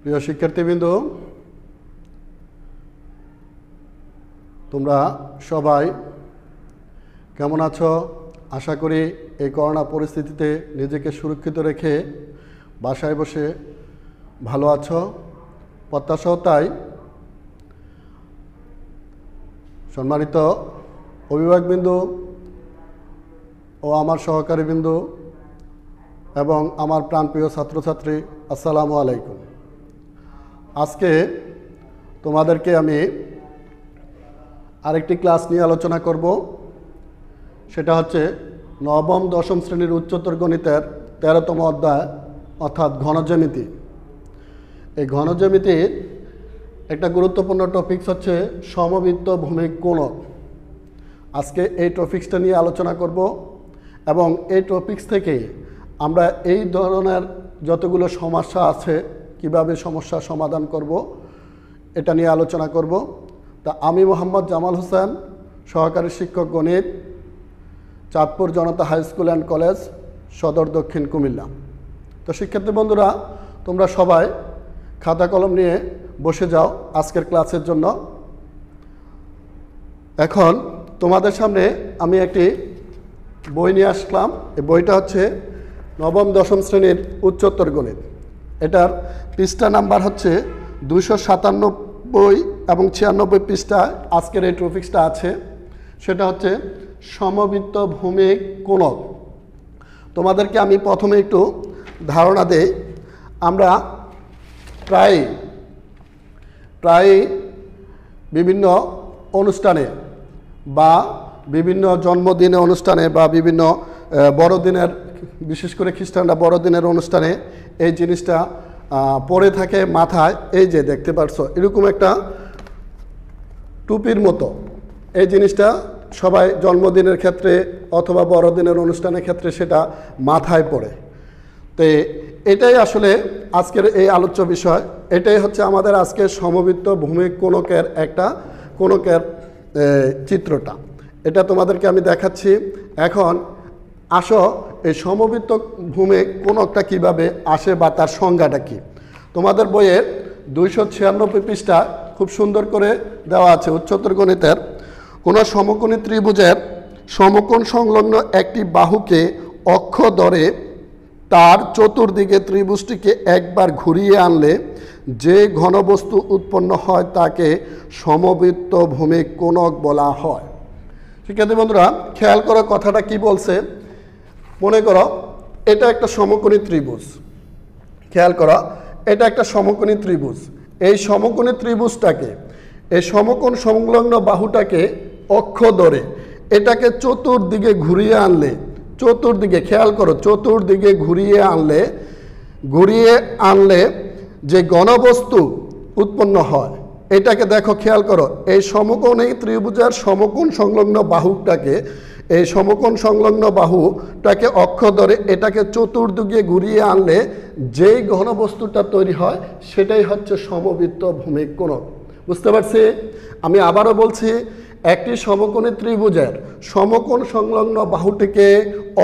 প্রিয় শিক্ষার্থীবৃন্দ, তোমরা সবাই কেমন আছো? আশা করি এই করোনা পরিস্থিতিতে নিজেকে সুরক্ষিত রেখে বাসায় বসে ভালো আছো। প্রত্যাশাও তাই। সম্মানিত অভিভাবকবৃন্দ ও আমার সহকারীবৃন্দ এবং আমার প্রাণপ্রিয় ছাত্রছাত্রী, আসসালামু আলাইকুম। আজকে তোমাদেরকে আমি আরেকটি ক্লাস নিয়ে আলোচনা করব। সেটা হচ্ছে নবম দশম শ্রেণীর উচ্চতর গণিতের 13তম অধ্যায় অর্থাৎ ঘনজ্যামিতি। এই ঘনজ্যামিতির একটা গুরুত্বপূর্ণ টপিকস হচ্ছে সমবৃত্ত ভূমিক কোণক। আজকে এই টপিক্সটা নিয়ে আলোচনা করব এবং এই টপিক্স থেকে আমরা এই ধরনের যতগুলো সমস্যা আছে কিভাবে সমস্যার সমাধান করব এটা নিয়ে আলোচনা করব। তা আমি মোহাম্মদ জামাল হোসেন, সহকারী শিক্ষক গণিত, চাঁদপুর জনতা হাই স্কুল অ্যান্ড কলেজ, সদর দক্ষিণ কুমিল্লা। তো শিক্ষার্থী বন্ধুরা, তোমরা সবাই খাতা কলম নিয়ে বসে যাও আজকের ক্লাসের জন্য। এখন তোমাদের সামনে আমি একটি বই নিয়ে আসলাম। এই বইটা হচ্ছে নবম দশম শ্রেণীর উচ্চতর গণিত। এটার পৃষ্ঠা নাম্বার হচ্ছে 297 এবং 96 পৃষ্ঠায় আজকের এই টপিক্সটা আছে। সেটা হচ্ছে সমবৃত্ত ভূমিক কোণক। তোমাদেরকে আমি প্রথমে একটু ধারণা দেই। আমরা প্রায় বিভিন্ন অনুষ্ঠানে বা বিভিন্ন জন্মদিনের অনুষ্ঠানে বা বিভিন্ন বড়দিনের, বিশেষ করে খ্রিস্টানরা বড়দিনের অনুষ্ঠানে এই জিনিসটা পরে থাকে মাথায়। এই যে দেখতে পাচ্ছ এরকম একটা টুপির মতো এই জিনিসটা সবাই জন্মদিনের ক্ষেত্রে অথবা বড়দিনের অনুষ্ঠানের ক্ষেত্রে সেটা মাথায় পড়ে। তো এটাই আসলে আজকের এই আলোচ্য বিষয়। এটাই হচ্ছে আমাদের আজকের সমবৃত্ত ভূমিক কোণকের একটা কোণকের চিত্রটা। এটা তোমাদেরকে আমি দেখাচ্ছি। এখন আসো এই সমবৃত্ত ভূমিক কোণকটা কিভাবে আসে বা তার সংজ্ঞাটা কি। তোমাদের বইয়ের 296 পৃষ্ঠা খুব সুন্দর করে দেওয়া আছে উচ্চতর গণিতের। কোনো সমকোণী ত্রিভুজের সমকোণ সংলগ্ন একটি বাহুকে অক্ষ ধরে তার চতুর্দিকে ত্রিভুজটিকে একবার ঘুরিয়ে আনলে যে ঘনবস্তু উৎপন্ন হয় তাকে সমবৃত্ত ভূমিক কোণক বলা হয়। শিক্ষার্থী বন্ধুরা, খেয়াল করো কথাটা কি বলছে। মনে করো এটা একটা সমকোণী ত্রিভুজ। খেয়াল করো এটা একটা সমকোণী ত্রিভুজ। এই সমকোণী ত্রিভুজটাকে, এই সমকোণ সংলগ্ন বাহুটাকে অক্ষ ধরে এটাকে চতুর্দিকে ঘুরিয়ে আনলে, চতুর্দিকে খেয়াল করো, চতুর্দিকে ঘুরিয়ে আনলে যে ঘনবস্তু উৎপন্ন হয় এটাকে দেখো, খেয়াল করো। এই সমকোণী ত্রিভুজের সমকোণ সংলগ্ন বাহুটাকে, এই সমকোণ সংলগ্ন বাহুটাকে অক্ষ ধরে এটাকে চতুর্দিকে ঘুরিয়ে আনলে যেই ঘনবস্তুটা তৈরি হয় সেটাই হচ্ছে সমবৃত্ত ভূমিক কোণক। বুঝতে পারছি? আমি আবারও বলছি, একটি সমকোণী ত্রিভুজের সমকোণ সংলগ্ন বাহুটিকে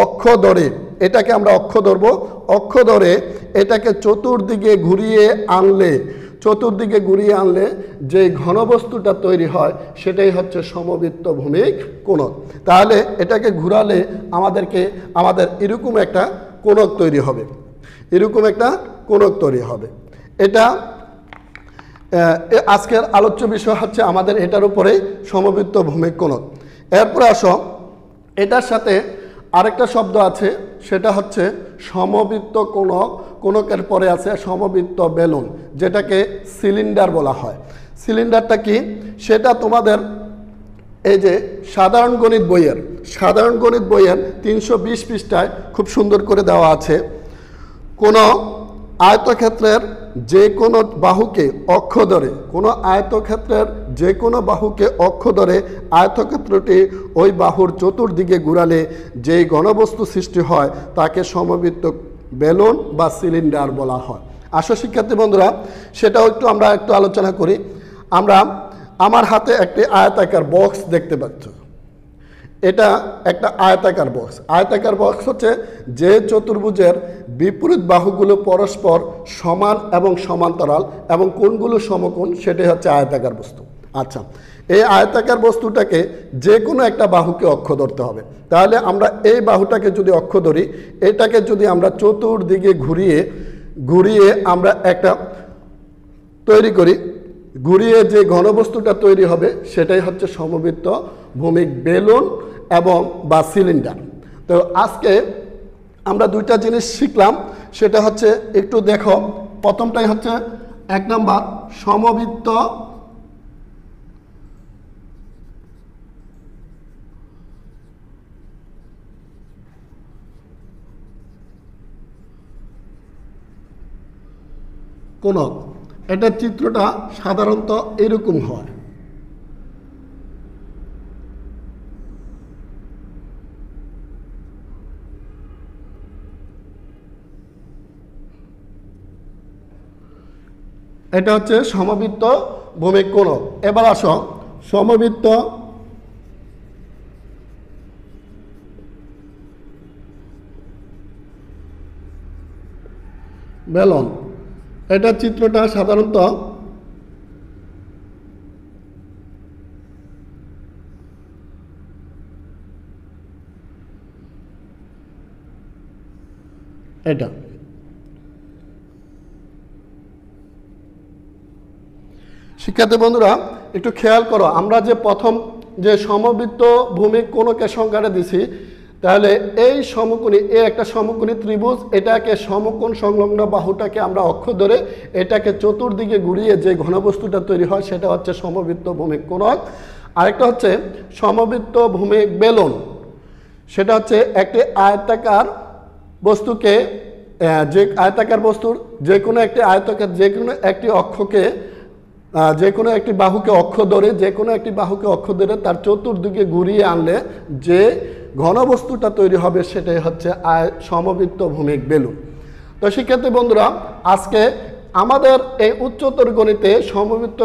অক্ষ ধরে, এটাকে আমরা অক্ষ ধরব, অক্ষ ধরে এটাকে চতুর্দিকে ঘুরিয়ে আনলে যে ঘনবস্তুটা তৈরি হয় সেটাই হচ্ছে সমবৃত্ত ভূমিক কোণক। তাহলে এটাকে ঘুরালে আমাদের এরকম একটা কোণক তৈরি হবে, এরকম একটা কোণক তৈরি হবে। এটা আজকের আলোচ্য বিষয় হচ্ছে আমাদের এটার উপরে সমবৃত্ত ভূমিক কোণক। এরপরে আসো, এটার সাথে আরেকটা শব্দ আছে, সেটা হচ্ছে সমবৃত্ত কোণক। কোণকের পরে আছে সমবৃত্ত বেলুন, যেটাকে সিলিন্ডার বলা হয়। সিলিন্ডারটা কি সেটা তোমাদের এই যে সাধারণ গণিত বইয়ের 320 পৃষ্ঠায় খুব সুন্দর করে দেওয়া আছে। কোনো আয়তক্ষেত্রের যে কোনো বাহুকে অক্ষ ধরে, কোনো আয়তক্ষেত্রের যে কোনো বাহুকে অক্ষ ধরে আয়তক্ষেত্রটি ওই বাহুর চতুর্দিকে ঘুরালে যেই ঘনবস্তু সৃষ্টি হয় তাকে সমবৃত্ত বেলুন বা সিলিন্ডার বলা হয়। আসো শিক্ষার্থী বন্ধুরা, সেটাও আমরা একটু আলোচনা করি। আমার হাতে একটি আয়তাকার বক্স দেখতে পাচ্ছ। এটা একটা আয়তাকার বক্স। আয়তাকার বক্স হচ্ছে যে চতুর্ভুজের বিপরীত বাহুগুলো পরস্পর সমান এবং সমান্তরাল এবং কোণগুলো সমকোণ, সেটাই হচ্ছে আয়তাকার বস্তু। আচ্ছা, এই আয়তাকার বস্তুটাকে যে কোনো একটা বাহুকে অক্ষ ধরতে হবে। তাহলে আমরা এই বাহুটাকে যদি অক্ষ ধরি, এটাকে যদি আমরা চতুর্দিকে ঘুরিয়ে আমরা একটা তৈরি করি, ঘুরিয়ে যে ঘনবস্তুটা তৈরি হবে সেটাই হচ্ছে সমবৃত্ত ভৌমিক বেলুন এবং বা সিলিন্ডার। তো আজকে আমরা দুইটা জিনিস শিখলাম, সেটা হচ্ছে একটু দেখো। প্রথমটাই হচ্ছে 1 নম্বর সমবৃত্ত কোণক। এটার চিত্রটা সাধারণত এরকম হয়। এটা হচ্ছে সমবৃত্ত ভৌমিক কোণক। এবার আসো সমবৃত্ত বেলন। এটার চিত্রটা সাধারণত এটা। শিক্ষার্থী বন্ধুরা একটু খেয়াল করো, আমরা যে প্রথম যে সমবৃত্ত ভৌমিক কোণকের সংজ্ঞাটা দিছি, তাহলে এই সমকোণী, এই একটা সমকোণী ত্রিভুজ, এটাকে সমকোণ সংলগ্ন বাহুটাকে আমরা অক্ষ ধরে এটাকে চতুর্দিকে ঘুরিয়ে যে ঘনবস্তুটা তৈরি হয় সেটা হচ্ছে সমবৃত্ত ভৌমিক কোণক। আরেকটা হচ্ছে সমবৃত্ত ভৌমিক বেলন। সেটা হচ্ছে একটি আয়তাকার বস্তুকে, যে আয়তাকার বস্তুর যে কোনো একটি আয়তাকার যে কোনো একটি অক্ষকে, যে কোনো একটি বাহুকে অক্ষ ধরে, যে কোনো একটি বাহুকে অক্ষ ধরে তার চতুর্দিকে ঘুরিয়ে আনলে যে ঘনবস্তুটা তৈরি হবে সেটাই হচ্ছে সমবৃত্ত ভৌমিক বেলুন। তো শিক্ষার্থী বন্ধুরা, আজকে আমাদের এই উচ্চতর গণিতে সমবৃত্ত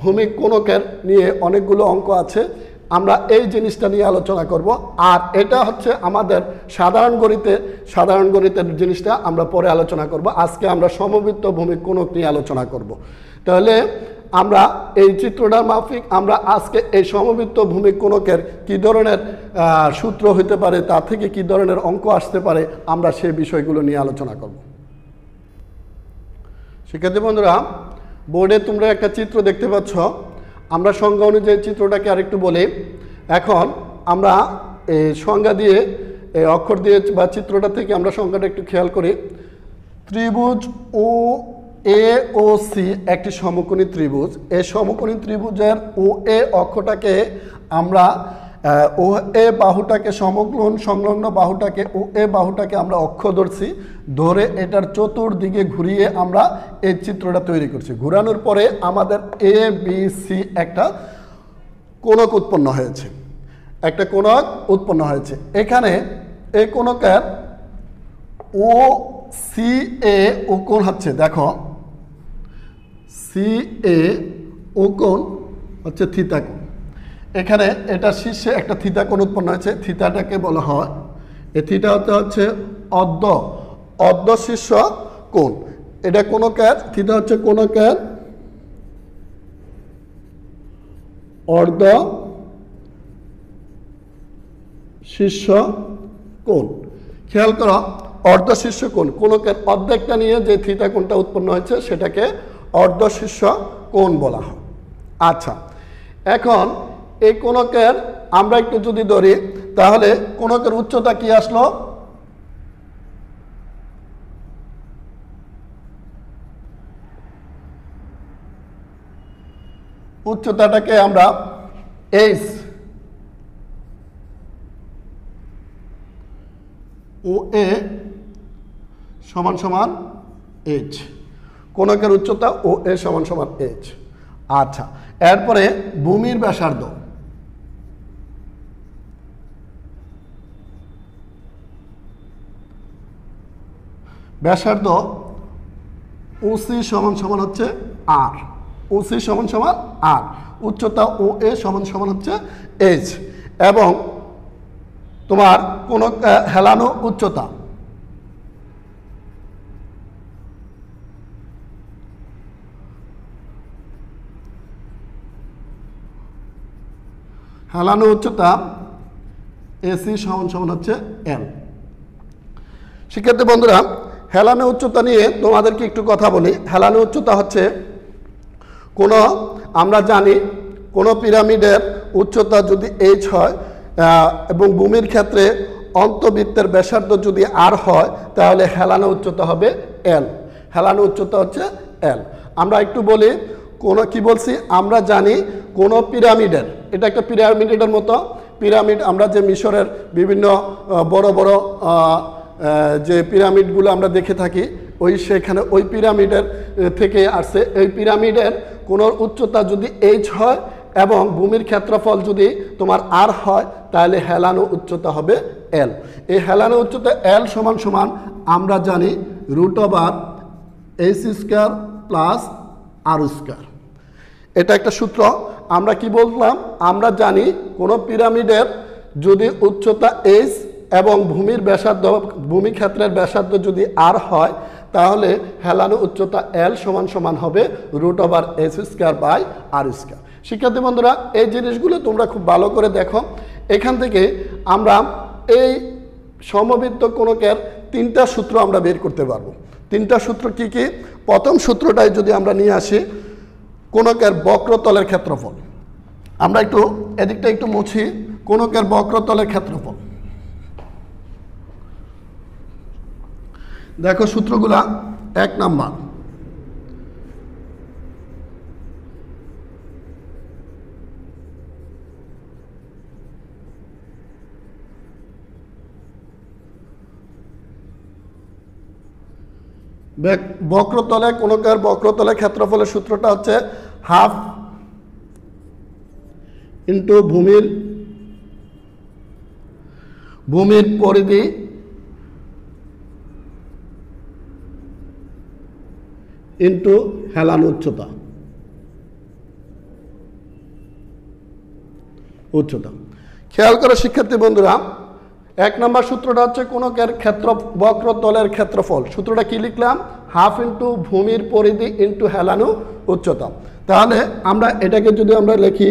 ভৌমিক কোণকের নিয়ে অনেকগুলো অঙ্ক আছে, আমরা এই জিনিসটা নিয়ে আলোচনা করব। আর এটা হচ্ছে আমাদের সাধারণ গণিতের জিনিসটা আমরা পরে আলোচনা করব। আজকে আমরা সমবৃত্ত ভৌমিক কোণক নিয়ে আলোচনা করব। তাহলে আমরা এই চিত্রটার মাফিক আমরা আজকে এই সমবৃত্ত ভৌমিক কোণকের কী ধরনের সূত্র হতে পারে, তা থেকে কী ধরনের অঙ্ক আসতে পারে, আমরা সেই বিষয়গুলো নিয়ে আলোচনা করব। শিক্ষার্থী বন্ধুরা, বোর্ডে তোমরা একটা চিত্র দেখতে পাচ্ছ। আমরা সংজ্ঞা অনুযায়ী চিত্রটাকে আরেকটু বলি। এখন আমরা এই সংজ্ঞা দিয়ে, এই অক্ষর দিয়ে বা চিত্রটা থেকে আমরা সংজ্ঞাটা একটু খেয়াল করি। ত্রিভুজ ও এ ও সি একটি সমকোণী ত্রিভুজ। এই সমকোণী ত্রিভুজের ও এ অক্ষটাকে আমরা ও এ বাহুটাকে সংলগ্ন বাহুটাকে, ও এ বাহুটাকে আমরা অক্ষ ধরছি, ধরে এটার চতুর্দিকে ঘুরিয়ে আমরা এই চিত্রটা তৈরি করছি। ঘুরানোর পরে আমাদের এ বি সি একটা কোণক উৎপন্ন হয়েছে, একটা কোণক উৎপন্ন হয়েছে। এখানে এই কোণকের ও সি এ ও কোণ হচ্ছে, দেখো সি এ ও কোণ হচ্ছে থিতা কোণ। এখানে এটা শীর্ষে একটা থিতা কোণ উৎপন্ন হয়েছে, থিতাটাকে বলা হয়, এই থিতা হচ্ছে অর্ধ শীর্ষ কোণ। এটা কোণকের, থিতা হচ্ছে কোণকের অর্ধ শীর্ষ কোণ। খেয়াল করো, অর্ধ শীর্ষ কোণ, কোণকের অর্ধেকটা নিয়ে যে থিতা কোণটা উৎপন্ন হয়েছে সেটাকে অর্ধ শীর্ষ কোণ বলা হয়। আচ্ছা, এখন এই কোণকের আমরা একটু যদি ধরি, তাহলে কোণকের উচ্চতা কি আসলো? উচ্চতাটাকে আমরা এইচ, ও এ সমান সমান এইচ, কোণকের উচ্চতা ও এ সমান সমান এইচ। আচ্ছা, এরপরে ভূমির ব্যাসার্ধ, ব্যাসার্ধ ওসি সমান সমান হচ্ছে আর, ওসি সমান সমান আর, উচ্চতা ও এ সমান সমান হচ্ছে এইচ, এবং তোমার কোনো হেলানো উচ্চতা, হেলানো উচ্চতা এসি সমান সমান হচ্ছে এল। শিক্ষার্থী বন্ধুরা, হেলানো উচ্চতা নিয়ে তোমাদেরকে একটু কথা বলি। হেলানো উচ্চতা হচ্ছে কোনো, আমরা জানি কোনো পিরামিডের উচ্চতা যদি এইচ হয় এবং ভূমির ক্ষেত্রে অন্তবৃত্তের ব্যাসার্ধ যদি আর হয়, তাহলে হেলানো উচ্চতা হবে এল। হেলানো উচ্চতা হচ্ছে এল। আমরা একটু বলি, কোনো কি বলছি, আমরা জানি কোনো পিরামিডের, এটা একটা পিরামিডের মতো, পিরামিড আমরা যে মিশরের বিভিন্ন বড় বড় যে পিরামিডগুলো আমরা দেখে থাকি, সেখানে ওই পিরামিডের থেকে আসছে। এই পিরামিডের কোনো উচ্চতা যদি এইচ হয় এবং ভূমির ক্ষেত্রফল যদি তোমার আর হয়, তাহলে হেলানো উচ্চতা হবে এল। এই হেলানো উচ্চতা এল সমান সমান আমরা জানি √/h² প্লাস r²। এটা একটা সূত্র। আমরা কি বললাম, আমরা জানি কোনো পিরামিডের যদি উচ্চতা এইচ এবং ভূমির ব্যাসার্ধ, ভূমি ক্ষেত্রের ব্যাসার্ধ যদি আর হয়, তাহলে হেলানো উচ্চতা এল সমান সমান হবে √/h²/r²। শিক্ষার্থী বন্ধুরা, এই জিনিসগুলো তোমরা খুব ভালো করে দেখো। এখান থেকে আমরা এই সমবৃত্ত কোণকের তিনটা সূত্র আমরা বের করতে পারবো। তিনটা সূত্র কি কি? প্রথম সূত্রটাই যদি আমরা নিয়ে আসি, কোণকের বক্রতলের ক্ষেত্রফল। আমরা একটু এদিকটা একটু মুছি। কোণকের বক্রতলের ক্ষেত্রফল, দেখো সূত্রগুলা। 1 নাম্বার, বক্রতলে কোণকের বক্রতলের ক্ষেত্রফলের সূত্রটা হচ্ছে হাফ ইন্টু ভূমির পরিধি ইন্টু হেলানো উচ্চতা। খেয়াল করো শিক্ষার্থী বন্ধুরা, 1 নম্বর সূত্রটা হচ্ছে কোণকের বক্রতলের ক্ষেত্রফল। সূত্রটা কি লিখলাম? হাফ ইন্টু ভূমির পরিধি ইন্টু হেলানো উচ্চতা। তাহলে আমরা এটাকে যদি আমরা লিখি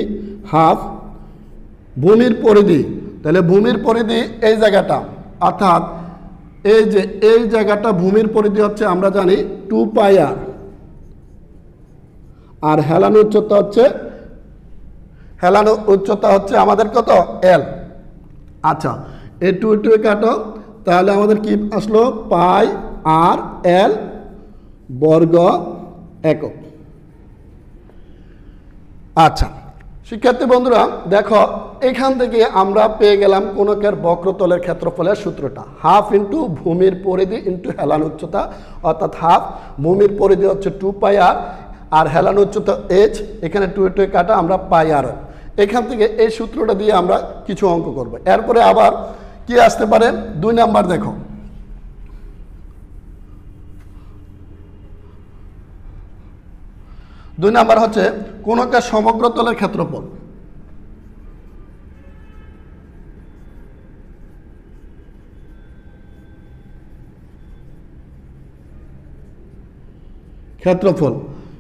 হাফ ভূমির পরিধি, তাহলে ভূমির পরিধি এই জায়গাটা, অর্থাৎ এই যে এই জায়গাটা ভূমির পরিধি হচ্ছে আমরা জানি 2πr, আর হেলানো উচ্চতা হচ্ছে আমাদের কত? এল। আচ্ছা, এই 2 কাটো, তাহলে আমাদের কি আসলো? πr/l বর্গ একক। আচ্ছা শিক্ষার্থী বন্ধুরা, দেখো এখান থেকে আমরা পেয়ে গেলাম কোণকের বক্রতলের ক্ষেত্রফলের সূত্রটা, হাফ ইন্টু ভূমির পরিধি ইন্টু হেলানো উচ্চতা, অর্থাৎ হাফ ভূমির পরিধি হচ্ছে 2πr আর হেলানো উচ্চতা h, এখানে 2 কাটা, আমরা πr। এখান থেকে এই সূত্রটা দিয়ে আমরা কিছু অঙ্ক করব। এরপরে আবার কি আসতে পারে? 2 নাম্বার দেখো, দুই নাম্বার হচ্ছে কোণকের সমগ্র তলের ক্ষেত্রফল।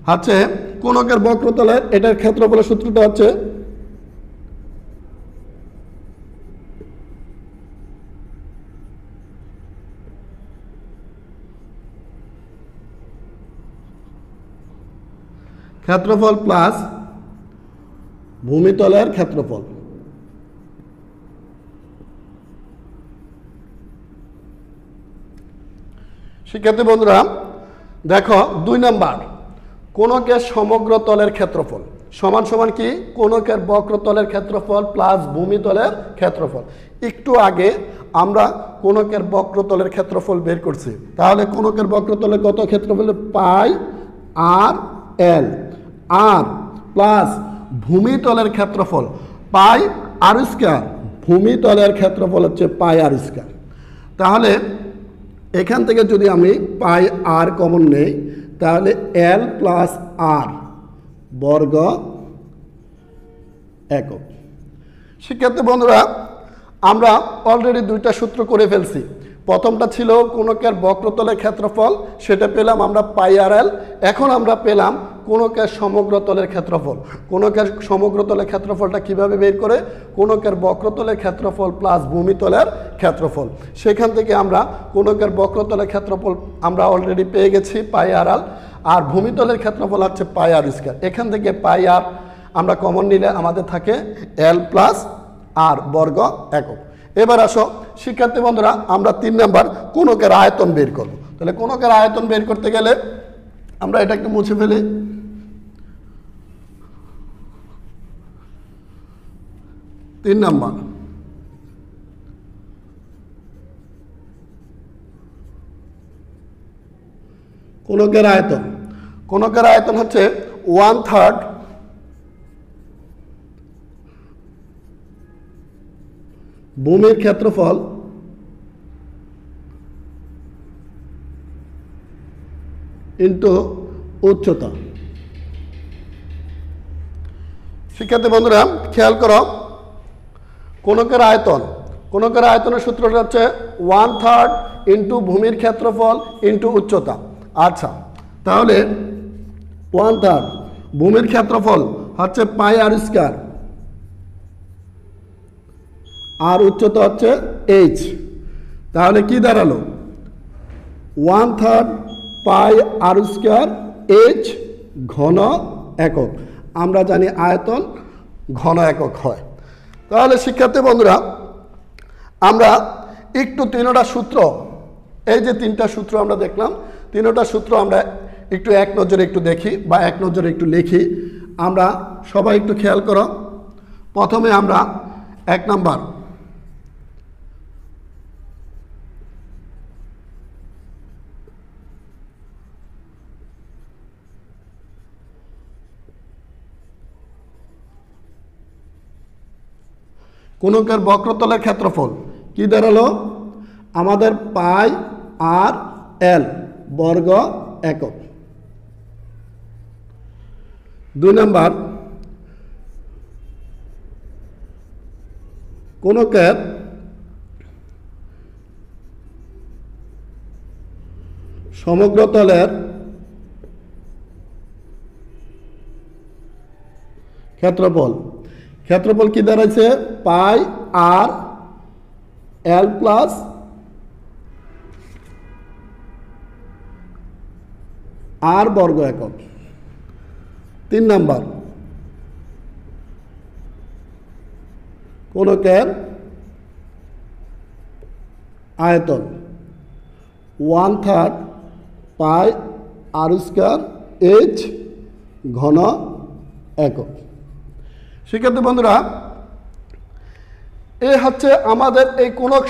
হচ্ছে কোণকের বক্রতলের, এটার ক্ষেত্রফলের সূত্রটা হচ্ছে ক্ষেত্রফল প্লাস ভূমিতলের ক্ষেত্রফল। শিক্ষার্থী বন্ধুরা দেখো 2 নাম্বার, কোণকের সমগ্র তলের ক্ষেত্রফল সমান সমান কি? কোণকের বক্রতলের ক্ষেত্রফল প্লাস ভূমিতলের ক্ষেত্রফল। একটু আগে আমরা কোণকের বক্রতলের ক্ষেত্রফল বের করছি, তাহলে কোণকের বক্রতলের কত ক্ষেত্রফল? πr/l, আর প্লাস ভূমিতলের ক্ষেত্রফল πr², ভূমিতলের ক্ষেত্রফল হচ্ছে πr²। তাহলে এখান থেকে যদি আমি πr কমন নেই, তাহলে l প্লাস r বর্গ একক। শিক্ষার্থী বন্ধুরা আমরা অলরেডি দুইটা সূত্র করে ফেলছি। প্রথমটা ছিল কোনকের বক্রতলের ক্ষেত্রফল, সেটা পেলাম আমরা পাই আর এল। এখন আমরা পেলাম কোনকের সমগ্রতলের ক্ষেত্রফল। কোনকের সমগ্রতলের ক্ষেত্রফলটা কিভাবে বের করে? কোনকের বক্রতলের ক্ষেত্রফল প্লাস ভূমিতলের ক্ষেত্রফল। সেখান থেকে আমরা কোনকের বক্রতলের ক্ষেত্রফল আমরা অলরেডি পেয়ে গেছি পাই আর এল, আর ভূমিতলের ক্ষেত্রফল হচ্ছে পাই আর স্কয়ার। এখান থেকে পাই আর আমরা কমন নিলে আমাদের থাকে এল প্লাস আর বর্গ একক। এবার আসো শিক্ষার্থী বন্ধুরা, আমরা 3 নাম্বার কোনকের আয়তন বের করব। তাহলে কোনকের আয়তন বের করতে গেলে আমরা এটা একটু মুছে ফেলি। তিন নাম্বার কোনকের আয়তন। কোনকের আয়তন হচ্ছে 1/3 ভূমির ক্ষেত্রফল ইন্টু উচ্চতা। শিক্ষার্থী বন্ধুরা খেয়াল করো, কোনকের আয়তন, কোনকের আয়তনের সূত্রটা হচ্ছে 1/3 ইন্টু ভূমির ক্ষেত্রফল ইন্টু উচ্চতা। আচ্ছা, তাহলে 1/3 ভূমির ক্ষেত্রফল হচ্ছে পাই আর স্কয়ার, আর উচ্চতা হচ্ছে এইচ। তাহলে কি দাঁড়ালো? 1/3 পাই আর স্কয়ার এইচ ঘন একক। আমরা জানি আয়তন ঘন একক হয়। তাহলে শিক্ষার্থী বন্ধুরা আমরা একটু তিনটা সূত্র, এই যে 3টা সূত্র আমরা দেখলাম, 3টা সূত্র আমরা একটু এক নজরে একটু দেখি বা এক নজরে একটু লিখি। আমরা সবাই একটু খেয়াল করো। প্রথমে আমরা 1 নাম্বার কোনকের বক্রতলের ক্ষেত্রফল কি দাঁড়ালো? আমাদের পাই আর এল বর্গ একক। 2 নাম্বার কোনকের সমগ্রতলের ক্ষেত্রফল। ক্ষেত্রফল কি দাঁড়াইছে? পাই আর এল প্লাস আর বর্গ একক। 3 নাম্বার কোনকের আয়তন 1/3 পাই আর স্কয়ার এইচ ঘন একক। শিক্ষার্থী বন্ধুরা এ হচ্ছে আমাদের এই কোনক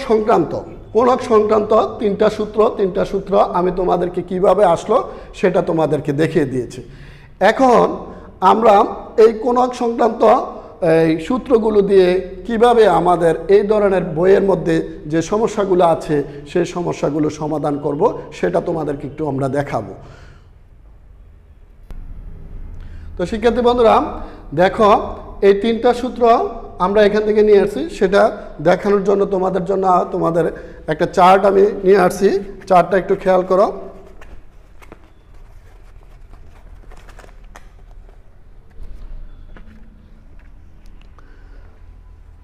সংক্রান্ত 3টা সূত্র। 3টা সূত্র আমি তোমাদেরকে কিভাবে আসলো সেটা তোমাদেরকে দেখিয়ে দিয়েছি। এখন আমরা এই কোনক সংক্রান্ত এই সূত্রগুলো দিয়ে কিভাবে আমাদের এই ধরনের বইয়ের মধ্যে যে সমস্যাগুলো আছে সেই সমস্যাগুলো সমাধান করব সেটা তোমাদেরকে একটু আমরা দেখাবো। তো শিক্ষার্থী বন্ধুরা দেখো, এই 3টা সূত্র আমরা এখান থেকে নিয়ে আসছি, সেটা দেখানোর জন্য তোমাদের একটা চার্ট আমি নিয়ে আসছি। চার্টটা একটু খেয়াল করো।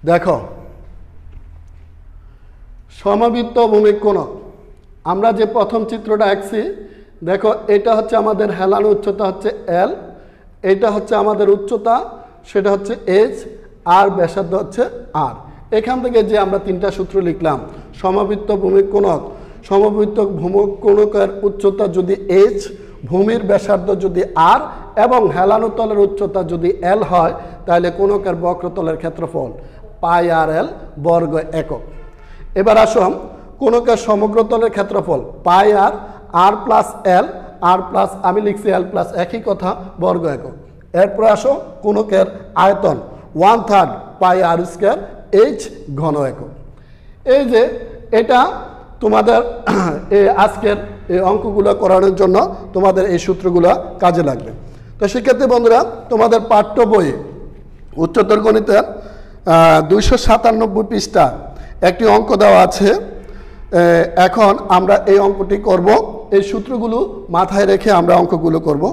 দেখো, সমবৃত্ত ভূমিক কোণক আমরা যে প্রথম চিত্রটা আঁকছি, দেখো এটা হচ্ছে আমাদের হেলানো উচ্চতা হচ্ছে এল, এটা হচ্ছে আমাদের উচ্চতা সেটা হচ্ছে এইচ, আর ব্যাসার্ধ হচ্ছে আর। এখান থেকে যে আমরা 3টা সূত্র লিখলাম, সমবৃত্ত ভূমিক কোণক, সমবৃত্ত ভূমিক কোণকের উচ্চতা যদি এইচ, ভূমির ব্যাসার্ধ যদি আর এবং হেলানো তলের উচ্চতা যদি এল হয়, তাহলে কোণকের বক্রতলের ক্ষেত্রফল পাই আর এল বর্গ একক। এবার আসো কোণকের সমগ্রতলের ক্ষেত্রফল পাই আর প্লাস এল, আর প্লাস আমি লিখছি এল প্লাস, একই কথা, বর্গ একক। এরপরে আসো কোণকের আয়তন 1/3 পাই আর স্কয়ার এইচ ঘন একক। এই যে এটা তোমাদের আজকের এই অঙ্কগুলো করানোর জন্য তোমাদের এই সূত্রগুলো কাজে লাগবে। তো শিক্ষার্থী বন্ধুরা তোমাদের পাঠ্য বইয়ে উচ্চতর গণিতের 297 পৃষ্ঠা একটি অঙ্ক দেওয়া আছে। এখন আমরা এই অঙ্কটি করব, এই সূত্রগুলো মাথায় রেখে আমরা অঙ্কগুলো করব।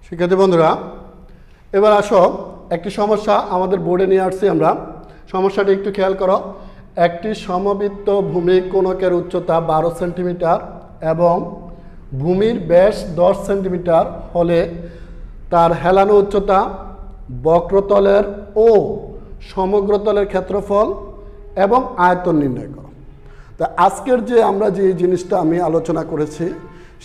শিক্ষার্থী বন্ধুরা, এবার আসো একটি সমস্যা আমাদের বোর্ডে নিয়ে আসছি আমরা। সমস্যাটি একটু খেয়াল করো। একটি সমবৃত্ত ভূমি কোণকের উচ্চতা 12 সেন্টিমিটার এবং ভূমির ব্যাস 10 সেন্টিমিটার হলে তার হেলানো উচ্চতা, বক্রতলের ও সমগ্রতলের ক্ষেত্রফল এবং আয়তন নির্ণয় করো। তা আজকের যে আমরা যে জিনিসটা আমি আলোচনা করেছি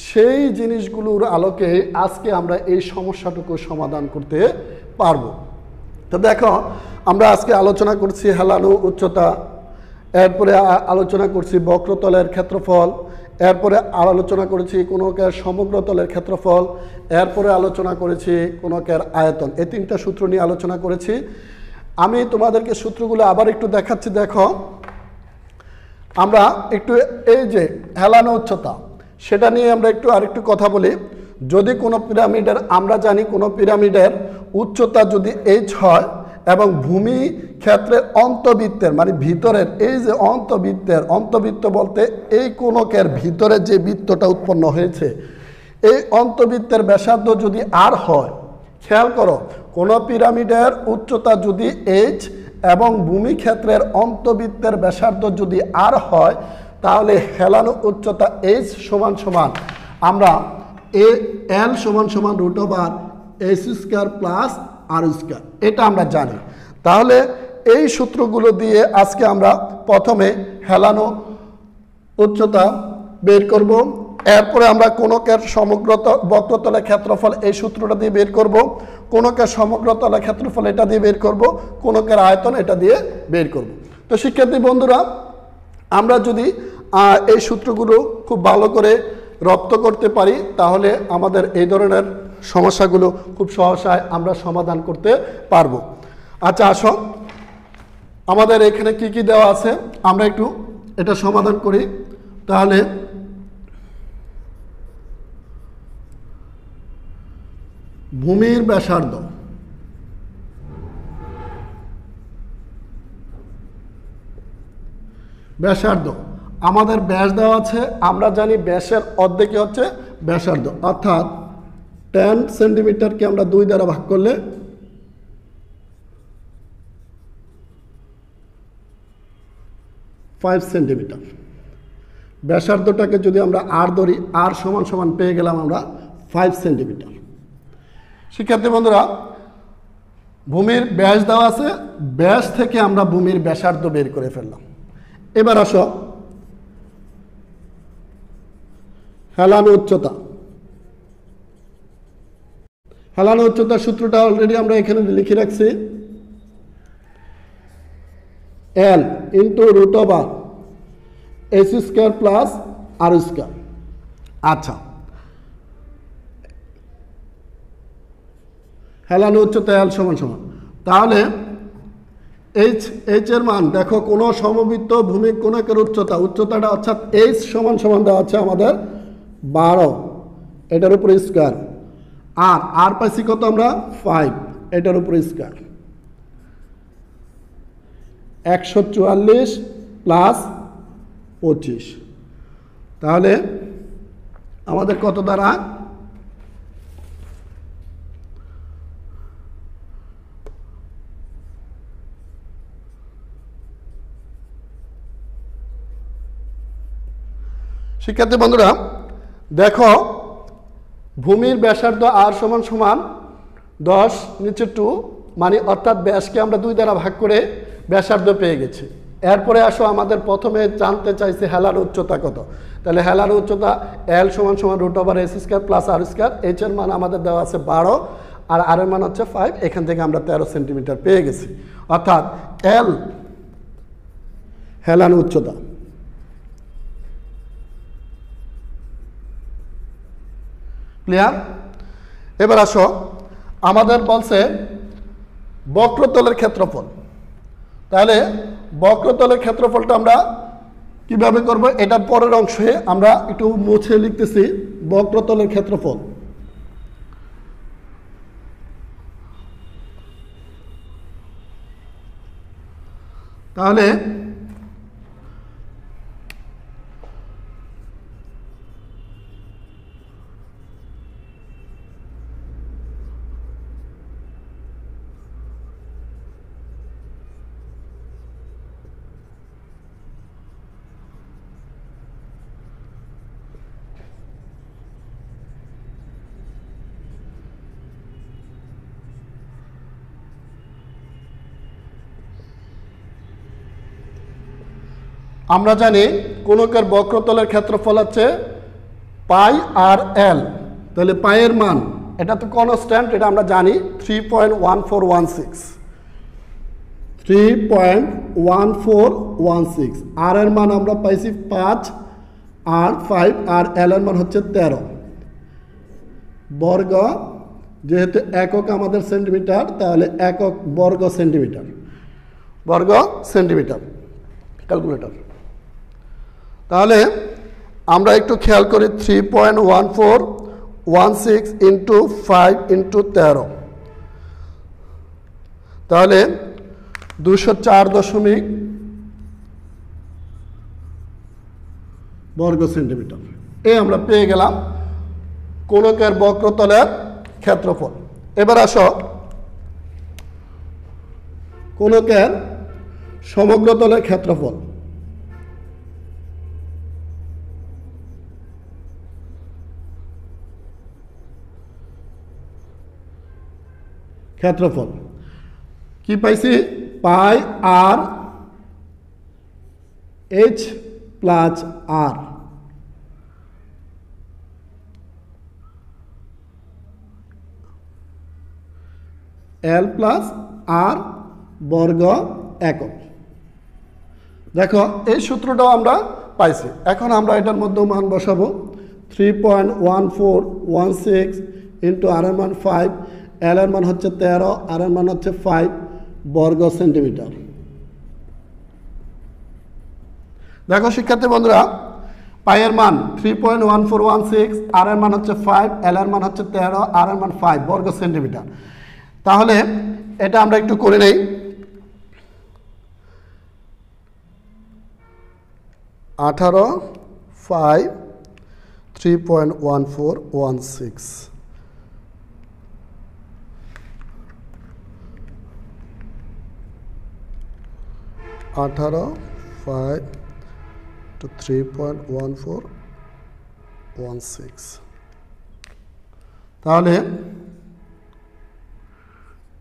সেই জিনিসগুলোর আলোকে আজকে আমরা এই সমস্যাটুকু সমাধান করতে পারবো। তো দেখো, আমরা আজকে আলোচনা করছি হেলানো উচ্চতা, এরপরে আলোচনা করছি বক্রতলের ক্ষেত্রফল, এরপরে আলোচনা করেছি কোণকের সমগ্রতলের ক্ষেত্রফল, এরপরে আলোচনা করেছি কোণকের আয়তন। এই তিনটা সূত্র নিয়ে আলোচনা করেছি। আমি তোমাদেরকে সূত্রগুলো আবার একটু দেখাচ্ছি। দেখো, আমরা একটু এই যে হেলানো উচ্চতা সেটা নিয়ে আমরা একটু আরেকটু কথা বলি। যদি কোনো পিরামিডের, আমরা জানি কোনো পিরামিডের উচ্চতা যদি h হয় এবং ভূমি ক্ষেত্রের অন্তবৃত্তের মানে ভিতরের এই যে অন্তবৃত্ত বলতে এই কোণকের ভিতরে যে বৃত্তটা উৎপন্ন হয়েছে এই অন্তবৃত্তের ব্যাসার্ধ যদি r হয়, খেয়াল করো, কোনো পিরামিডের উচ্চতা যদি h এবং ভূমি ক্ষেত্রের অন্তবৃত্তের ব্যাসার্ধ যদি r হয়, তাহলে হেলানো উচ্চতা h সমান সমান আমরা l সমান সমান √h² প্লাস r², এটা আমরা জানি। তাহলে এই সূত্রগুলো দিয়ে আজকে আমরা প্রথমে হেলানো উচ্চতা বের করব, এরপরে আমরা কোণকের সমগ্র বক্রতলের ক্ষেত্রফল এই সূত্রটা দিয়ে বের করব, কোণকের সমগ্রতলের ক্ষেত্রফল এটা দিয়ে বের করব, কোণকের আয়তন এটা দিয়ে বের করব। তো শিক্ষার্থী বন্ধুরা, আমরা যদি এই সূত্রগুলো খুব ভালো করে রপ্ত করতে পারি তাহলে আমাদের এই ধরনের সমস্যাগুলো খুব সহসায় আমরা সমাধান করতে পারবো। আচ্ছা, আসো আমাদের এখানে কি কি দেওয়া আছে আমরা একটু এটা সমাধান করি। তাহলে ভূমির ব্যাসার্ধ আমাদের ব্যাস দেওয়া আছে। আমরা জানি ব্যাসের অর্ধেকই হচ্ছে ব্যাসার্ধ, অর্থাৎ 10 সেন্টিমিটারকে আমরা 2 দ্বারা ভাগ করলে 5 সেন্টিমিটার। ব্যাসার্ধটাকে যদি আমরা r ধরি, r সমান সমান পেয়ে গেলাম আমরা 5 সেন্টিমিটার। শিক্ষার্থী বন্ধুরা, ভূমির ব্যাস দেওয়া আছে, ব্যাস থেকে আমরা ভূমির ব্যাসার্ধ বের করে ফেললাম। এবার আসো হেলানো উচ্চতা। হেলানো উচ্চতার সূত্রটা অলরেডি আমরা এখানে লিখে রাখছি, l into √h² plus r²। আচ্ছা, হেলানো উচ্চতা l সমান সমান, তাহলে h এর মান দেখো, কোন সমবৃত্ত ভূমি কোণকের উচ্চতাটা অর্থাৎ h সমান সমান দেওয়া আছে আমাদের 12, এটার উপরে স্কয়ার, আর পাইছি কত আমরা 5, এটার উপরে স্কয়ার, 144 প্লাস 25। তাহলে আমাদের কত দ্বারা শিক্ষার্থী বন্ধুরা দেখো, ভূমির ব্যাসার্ধ r সমান সমান 10 নিচে 2 মানে অর্থাৎ ব্যাসকে আমরা 2 দ্বারা ভাগ করে ব্যাসার্ধ পেয়ে গেছি। এরপরে আসো আমাদের প্রথমে জানতে চাইছে হেলানো উচ্চতা কত। তাহলে হেলানো উচ্চতা l সমান সমান √h² প্লাস r²। h এর মান আমাদের দেওয়া আছে 12 আর r এর মান হচ্ছে 5, এখান থেকে আমরা 13 সেন্টিমিটার পেয়ে গেছি। অর্থাৎ l হেলানো উচ্চতা। ক্লিয়ার? এবার আসো আমাদের বলছে বক্রতলের ক্ষেত্রফল। তাহলে বক্রতলের ক্ষেত্রফলটা আমরা কিভাবে করব, এটার পরের অংশে আমরা একটু মুছে লিখতেছি বক্রতলের ক্ষেত্রফল। তাহলে আমরা জানি কোনকের বক্রতলের ক্ষেত্রফল হচ্ছে পাই আর এল। তাহলে পাইয়ের মান, এটা তো কনস্ট্যান্ট, এটা আমরা জানি 3.1416, 3.1416। আর এর মান আমরা পাইছি 5 আর 5, আর এল এর মান হচ্ছে 13 বর্গ। যেহেতু একক আমাদের সেন্টিমিটার, তাহলে একক বর্গ সেন্টিমিটার, বর্গ সেন্টিমিটার ক্যালকুলেটর। তাহলে আমরা একটু খেয়াল করি 3.1416 ইন্টু 5 ইন্টু 13, তাহলে 204 বর্গ সেন্টিমিটার। এই আমরা পেয়ে গেলাম কোনকের বক্রতলের ক্ষেত্রফল। এবার আসো কোনকের সমগ্রতলের ক্ষেত্রফল। ক্ষেত্রফল কি পাইছি? পাই আর এইচ প্লাস আর, এল প্লাস আর বর্গ একক। দেখো এই সূত্রটাও আমরা পাইছি। এখন আমরা এটার মধ্যে মান বসাবো 3.1416 ইন্টু আর এর মান 5, এল এর মান হচ্ছে 13, আর এর মান হচ্ছে 5 বর্গ সেন্টিমিটার। দেখো শিক্ষার্থী বন্ধুরা, পাইয়ের মান 3.1416, আর এর মান হচ্ছে 5, এল এর মান হচ্ছে 13, আর এর মান 5 বর্গ সেন্টিমিটার। তাহলে এটা আমরা একটু করে নেই। 18, 5, 3.1416, 18, 5 to 3.1416, তাহলে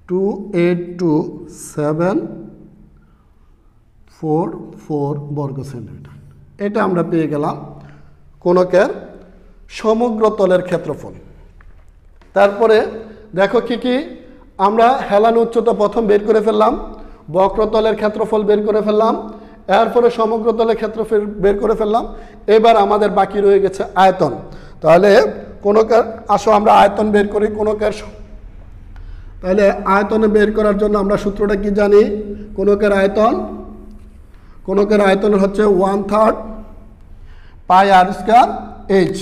282,744 বর্গ সেন্টিমিটার। এটা আমরা পেয়ে গেলাম কোনকের সমগ্রতলের ক্ষেত্রফল। তারপরে দেখো কি কি আমরা হেলান উচ্চতা প্রথম বের করে ফেললাম, বক্রতলের ক্ষেত্রফল বের করে ফেললাম, এরপরে সমগ্রতলের ক্ষেত্রফল বের করে ফেললাম। এবার আমাদের বাকি রয়ে গেছে আয়তন। তাহলে কোনকের, আসো আমরা আয়তন বের করি কোনকের। তাহলে আয়তনে বের করার জন্য আমরা সূত্রটা কি জানি? কোনকের আয়তন, কোনকের আয়তনের হচ্ছে 1/3 পাই আর স্কয়ার এইচ।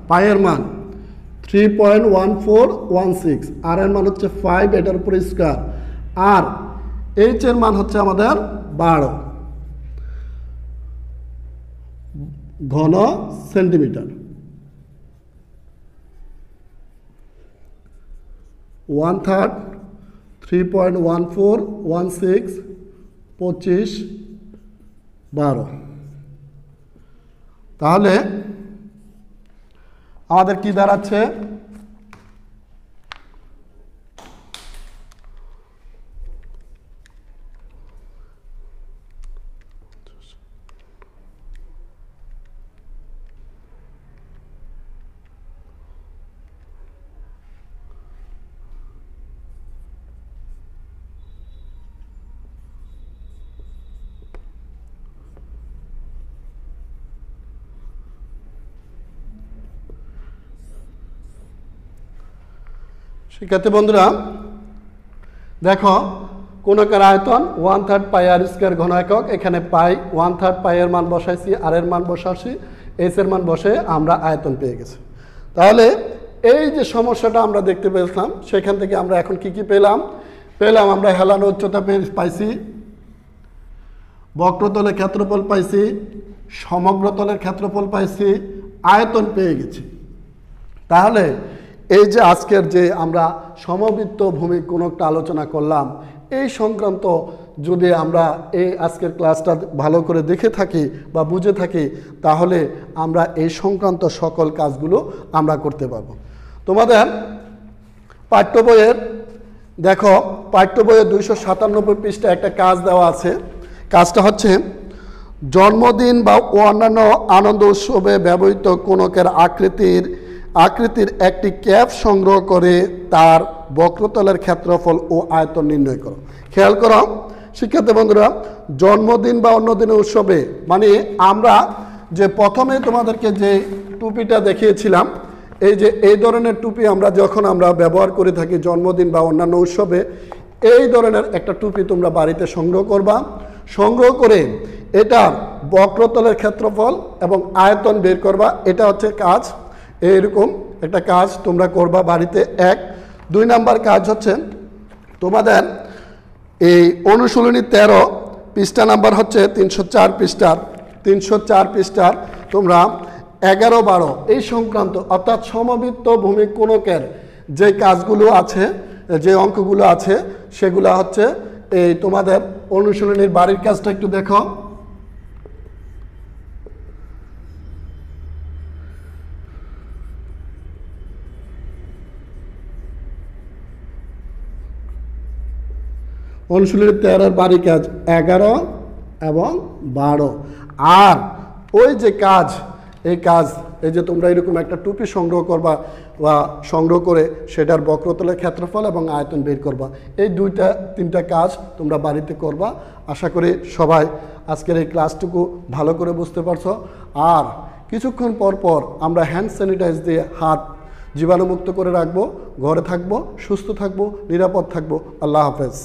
পাইয়ের মান 3.1416, আর এর মান হচ্ছে 5, এটার উপরে স্কয়ার, আর এইচ এর মান হচ্ছে আমাদের 12 ঘন সেন্টিমিটার। 1/3 3.1416 25 12। তাহলে আমাদের কি দাঁড়াচ্ছে? শিক্ষার্থী বন্ধুরা দেখো কোনকের আয়তন 1/3 পাই আর স্কয়ার ঘন একক, এখানে পাই 1/3 পাই এর মান বসাইছি, আর এর মান বসাইছি, এস এর মান বসে আমরা আয়তন পেয়ে গেছি। তাহলে এই যে সমস্যাটা আমরা দেখতে পেয়েছিলাম সেখান থেকে আমরা এখন কি পেলাম আমরা হেলানো উচ্চতা পাইছি, বক্রতলের ক্ষেত্রফল পাইছি, সমগ্রতলের ক্ষেত্রফল পাইছি, আয়তন পেয়ে গেছি। তাহলে এই যে আজকের যে আমরা সমবৃত্ত ভূমি কোণকটা আলোচনা করলাম, এই সংক্রান্ত যদি আমরা এই আজকের ক্লাসটা ভালো করে দেখে থাকি বা বুঝে থাকি, তাহলে আমরা এই সংক্রান্ত সকল কাজগুলো আমরা করতে পারবো। তোমাদের পাঠ্য বইয়ের দেখো, পাঠ্য বইয়ের 297 পৃষ্ঠায় একটা কাজ দেওয়া আছে। কাজটা হচ্ছে জন্মদিন বা অন্যান্য আনন্দ উৎসবে ব্যবহৃত কোণকের আকৃতির একটি ক্যাপ সংগ্রহ করে তার বক্রতলের ক্ষেত্রফল ও আয়তন নির্ণয় করো। খেয়াল করো শিক্ষার্থী বন্ধুরা, জন্মদিন বা অন্য দিনের উৎসবে মানে আমরা যে প্রথমে তোমাদেরকে যে টুপিটা দেখিয়েছিলাম, এই যে এই ধরনের টুপি আমরা যখন আমরা ব্যবহার করে থাকি জন্মদিন বা অন্যান্য উৎসবে, এই ধরনের একটা টুপি তোমরা বাড়িতে সংগ্রহ করবা। সংগ্রহ করে এটার বক্রতলের ক্ষেত্রফল এবং আয়তন বের করবা। এটা হচ্ছে কাজ, এইরকম একটা কাজ তোমরা করবা বাড়িতে। 2 নাম্বার কাজ হচ্ছে তোমাদের এই অনুশীলনী 13 পৃষ্ঠা নাম্বার হচ্ছে 304 পৃষ্ঠার তোমরা 11-12 এই সংক্রান্ত অর্থাৎ সমবৃত্ত ভূমি কোণকের যে কাজগুলো আছে, যে অঙ্কগুলো আছে, সেগুলো হচ্ছে এই তোমাদের অনুশীলনীর বাড়ির কাজটা একটু দেখো। অনুশীলনী 13 বাড়ি কাজ 11 এবং 12। আর ওই যে কাজ, এই যে তোমরা এরকম একটা টুপি সংগ্রহ করবা বা সংগ্রহ করে সেটার বক্রতলের ক্ষেত্রফল এবং আয়তন বের করবা। এই 2-3টা কাজ তোমরা বাড়িতে করবা। আশা করি সবাই আজকের এই ক্লাসটুকু ভালো করে বুঝতে পারছো। আর কিছুক্ষণ পর আমরা হ্যান্ড স্যানিটাইজ দিয়ে হাত জীবাণুমুক্ত করে রাখবো। ঘরে থাকবো, সুস্থ থাকবো, নিরাপদ থাকবো। আল্লাহ হাফেজ।